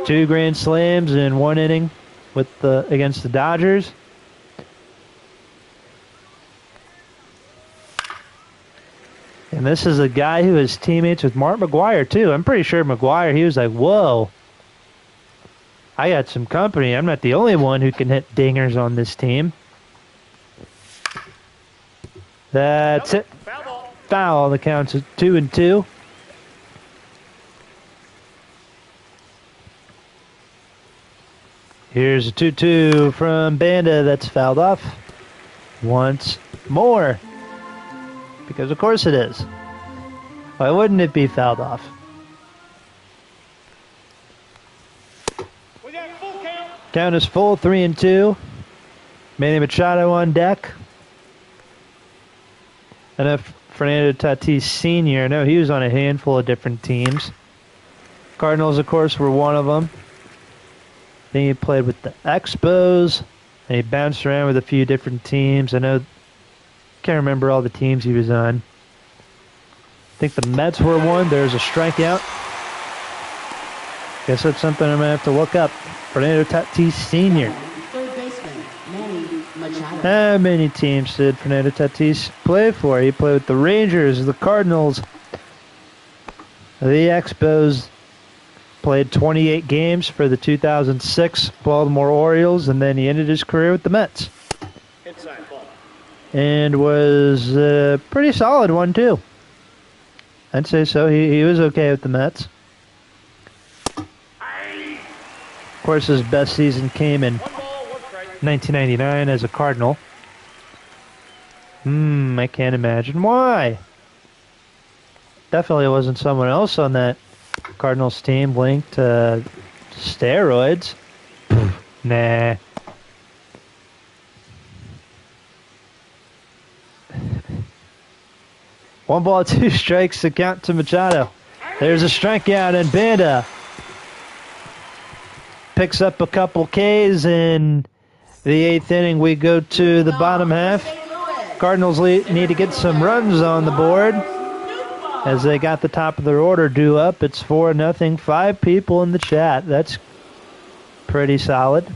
2 grand slams in 1 inning against the Dodgers. And this is a guy who is teammates with Mark McGwire, too. I'm pretty sure McGwire, he was like, whoa, I got some company. I'm not the only one who can hit dingers on this team. That's it. Foul ball. Foul. The count's 2-2. Here's a 2-2 from Banda. That's fouled off once more. Because of course it is. Why wouldn't it be fouled off? We got full count. Count is full, 3-2. Manny Machado on deck. And if Fernando Tatis Sr., I know he was on a handful of different teams. Cardinals, of course, were one of them. Then he played with the Expos, And he bounced around with a few different teams. Can't remember all the teams he was on. I think the Mets were one. There's a strikeout. Guess that's something I'm going to have to look up. Fernando Tatis Sr. Third baseman, Manny Machado. How many teams did Fernando Tatis play for? He played with the Rangers, the Cardinals, the Expos. Played 28 games for the 2006 Baltimore Orioles, and then he ended his career with the Mets. Inside ball. And was a pretty solid one, too. I'd say so. He was okay with the Mets. Of course, his best season came in 1999 as a Cardinal. I can't imagine why. Definitely wasn't someone else on that Cardinals team linked to steroids. Nah. One ball, two strikes to count to Machado. There's a strikeout, and Banda picks up a couple Ks in the 8th inning. We go to the bottom half. Cardinals need to get some runs on the board as they got the top of their order due up. It's 4-0. 5 people in the chat. That's pretty solid.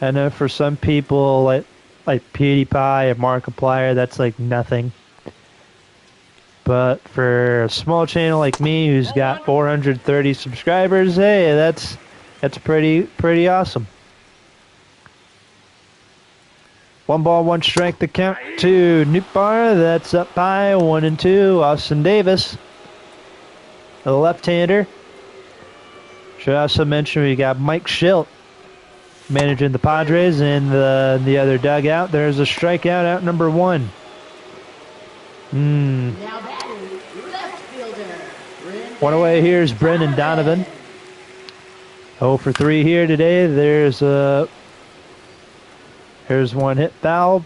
I know for some people like PewDiePie and Markiplier, that's like nothing. But for a small channel like me who's got 430 subscribers, hey, that's pretty awesome. 1 ball, 1 strike to count to Nootbaar. That's up high, 1-2. Austin Davis, the left-hander. Should also mention we got Mike Schilt managing the Padres in the other dugout. There's a strikeout out number 1. Now batting, left fielder. One away here is Brendan Donovan. 0 for 3 here today. There's one hit foul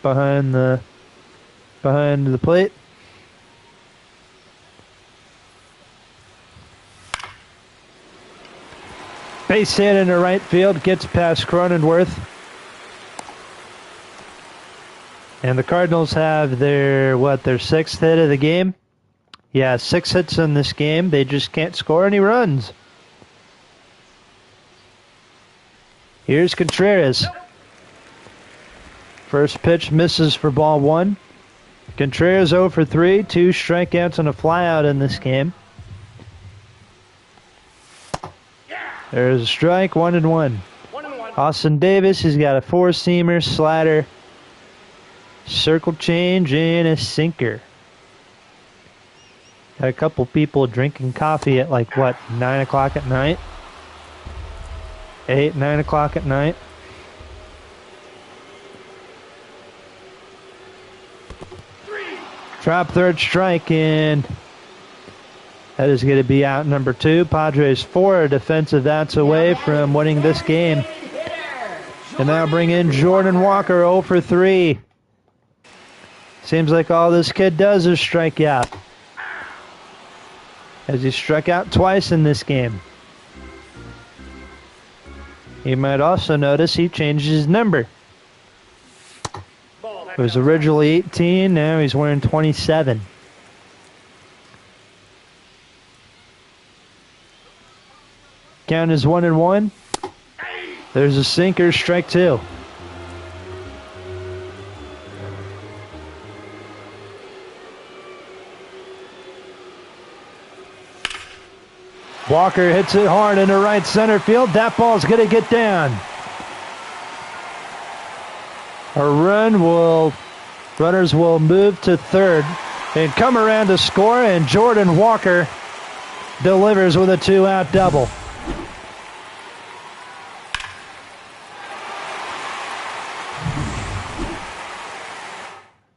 behind the plate. Base hit into right field, gets past Cronenworth. And the Cardinals have their 6th hit of the game? Yeah, 6 hits in this game. They just can't score any runs. Here's Contreras. First pitch misses for ball 1. Contreras 0 for 3, 2 strikeouts and a flyout in this game. There's a strike, 1-1. Austin Davis, he's got a 4-seamer, slider, circle change, and a sinker. Got a couple people drinking coffee at 9 o'clock at night? 8, 9 o'clock at night. Drop third strike, and that is going to be out number 2. Padres 4 defensive outs away from winning this game. And now bring in Jordan Walker, 0 for 3. Seems like all this kid does is strike out, as he struck out twice in this game. You might also notice he changed his number. It was originally 18, now he's wearing 27. Count is 1-1. There's a sinker, strike 2. Walker hits it hard into right center field. That ball's going to get down. Runners will move to third and come around to score, and Jordan Walker delivers with a 2-out double.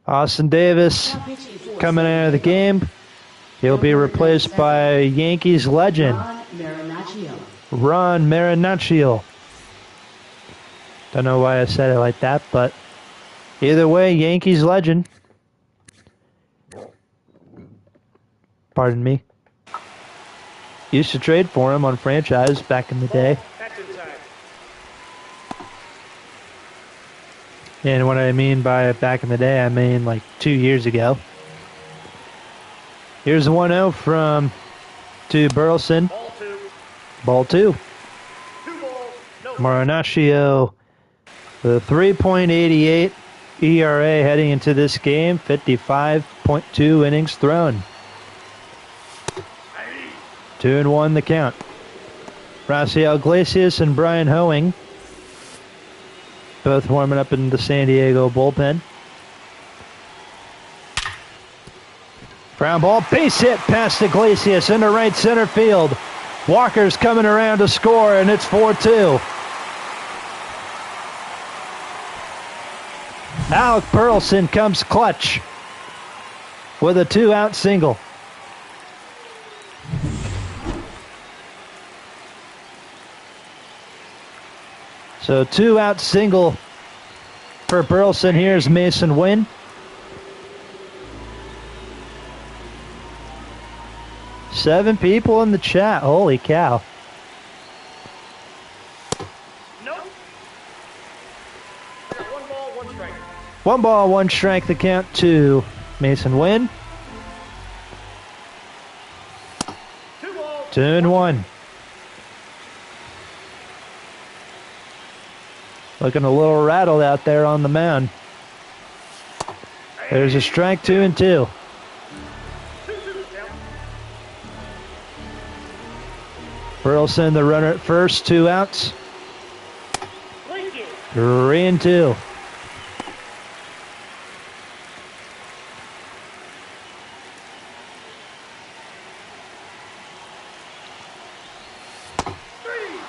Austin Davis coming out of the game. He'll be replaced by Yankees legend Ron Marinaccio. Don't know why I said it like that, but either way, Yankees legend. Pardon me. Used to trade for him on franchise back in the day. And what I mean by back in the day, I mean like 2 years ago. Here's a 1-0 from to Burleson. Ball 2. Ball 2. 2 balls, no strikes. Marinaccio, the 3.88 ERA heading into this game, 55.2 innings thrown. 2-1 the count. Raciel Iglesias and Brian Hoeing both warming up in the San Diego bullpen. Ground ball, base hit past Iglesias into right center field. Walker's coming around to score, and it's 4-2. Alec Burleson comes clutch with a 2-out single. So 2-out single for Burleson. Here's Mason Wynn. Seven people in the chat. Holy cow. Nope. I got 1 ball, 1 strike. 1 ball, 1 strike, the count to Mason Wynn. 2 balls. 2-1. Looking a little rattled out there on the mound. There's a strike, 2-2. 2-2 count. Burleson, the runner at first, 2 outs. Thank you. 3-2.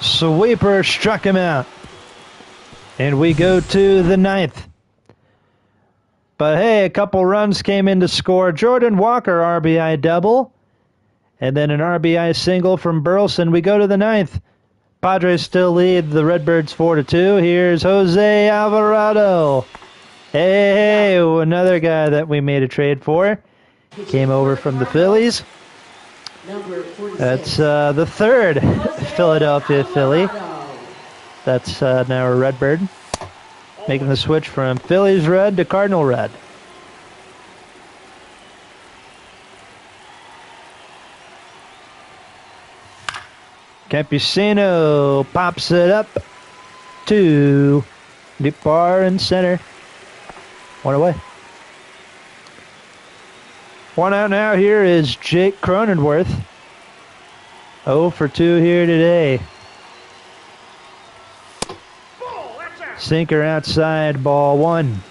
Sweeper struck him out. And we go to the 9th. But hey, a couple runs came in to score. Jordan Walker RBI double. And then an RBI single from Burleson. We go to the 9th. Padres still lead the Redbirds 4-2. Here's Jose Alvarado. Hey, another guy that we made a trade for. Came over from the Phillies. Number 46. That's the 3rd Philadelphia Philly. That's now a Redbird. Making the switch from Phillies red to Cardinal red. Campusino pops it up to deep bar in center. 1 away. 1 out now. Here is Jake Cronenworth. 0 for 2 here today. Ball, that's out. Sinker outside, ball 1.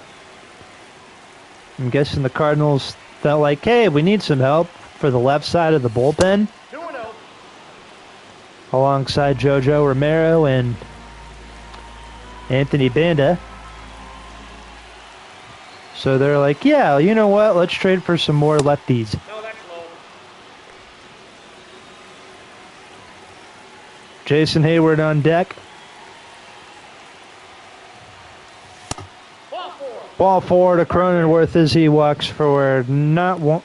I'm guessing the Cardinals felt like, hey, we need some help for the left side of the bullpen. 2-0. Alongside Jojo Romero and Anthony Banda. So they're like, yeah, you know what? Let's trade for some more lefties. No, that's low. Jason Hayward on deck. Ball 4. Ball 4 to Cronenworth as he walks for not one. I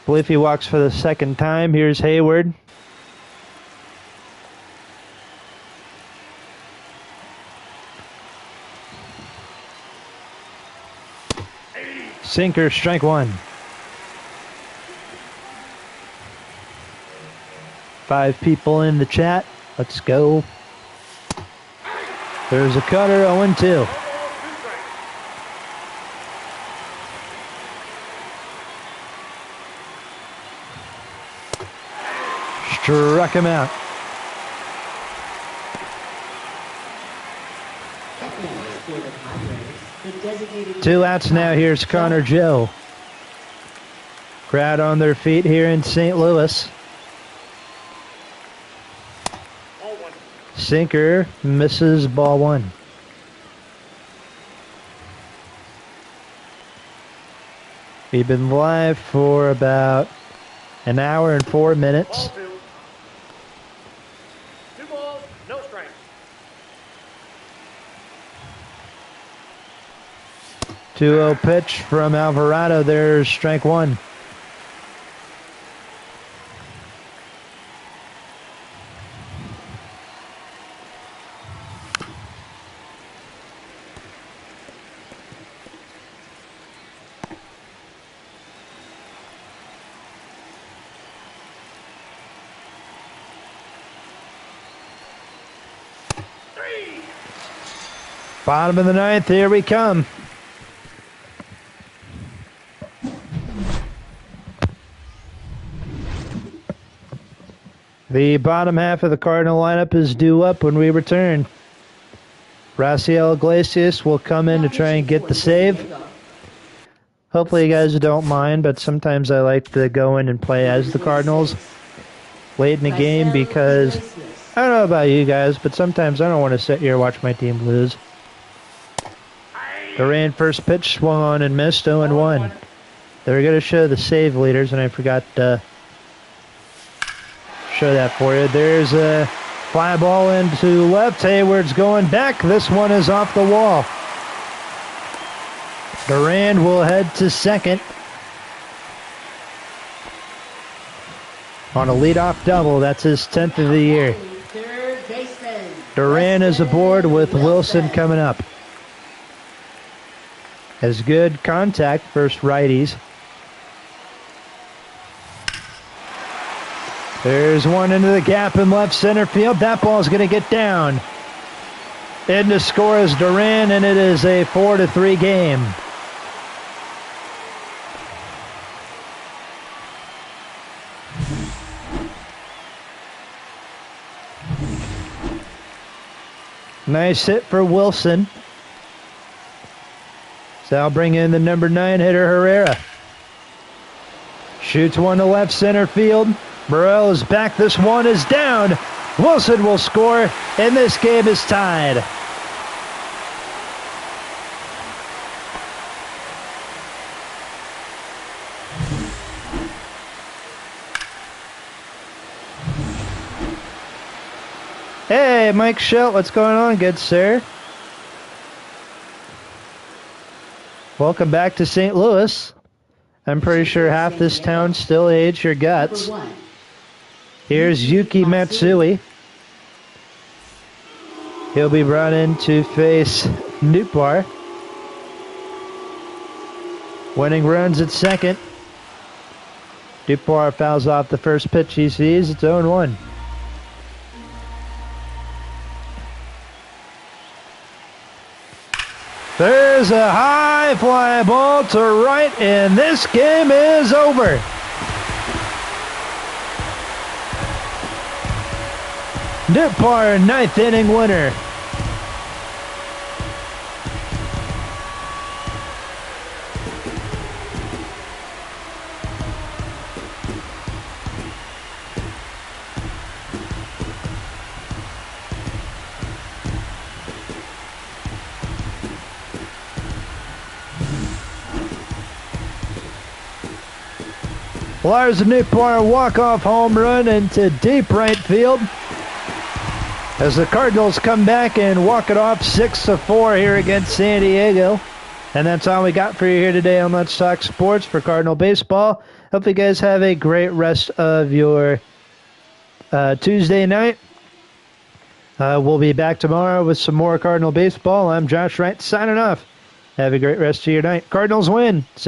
believe he walks for the 2nd time. Here's Hayward. Sinker, strike 1. 5 people in the chat. Let's go. There's a cutter, 0-2. 1 ball, 2 strikes. Struck him out. For the Padres, the designated 2 outs now. Here's Connor Joe. Crowd on their feet here in St. Louis. Ball 1. Sinker misses, ball 1. We've been live for about an hour and 4 minutes. Ball 2. 2 balls, no strikes. 2-0 pitch from Alvarado. There's strike 1. Bottom of the ninth, here we come. The bottom half of the Cardinal lineup is due up when we return. Raciel Iglesias will come in to try and get the save. Hopefully you guys don't mind, but sometimes I like to go in and play as the Cardinals late in the game because I don't know about you guys, but sometimes I don't want to sit here and watch my team lose. Duran first pitch swung on and missed 0-1. They were going to show the save leaders, and I forgot to show that for you. There's a fly ball into left. Hayward's going back. This one is off the wall. Duran will head to second on a leadoff double. That's his 10th of the year. Duran is aboard with Wilson coming up. Has good contact versus righties. There's one into the gap in left center field. That ball's going to get down. In to score is Duran, and it is a 4-3 game. Nice hit for Wilson. So I'll bring in the number 9 hitter, Herrera. Shoots one to left center field. Burrell is back. This one is down. Wilson will score, and this game is tied. Hey, Mike Schelt, what's going on, good sir? Welcome back to St. Louis. I'm pretty sure half this town still hates your guts. Here's Yuki Matsui. He'll be brought in to face Newpar. Winning runs at second. Newpar fouls off the first pitch he sees. It's 0-1. There's a high fly ball to right, and this game is over. Newpar, 9th inning winner. Lars Newpar walk-off home run into deep right field as the Cardinals come back and walk it off 6-4 here against San Diego. And that's all we got for you here today on Let's Talk Sports for Cardinal Baseball. Hope you guys have a great rest of your Tuesday night. We'll be back tomorrow with some more Cardinal Baseball. I'm Josh Wright signing off. Have a great rest of your night. Cardinals win.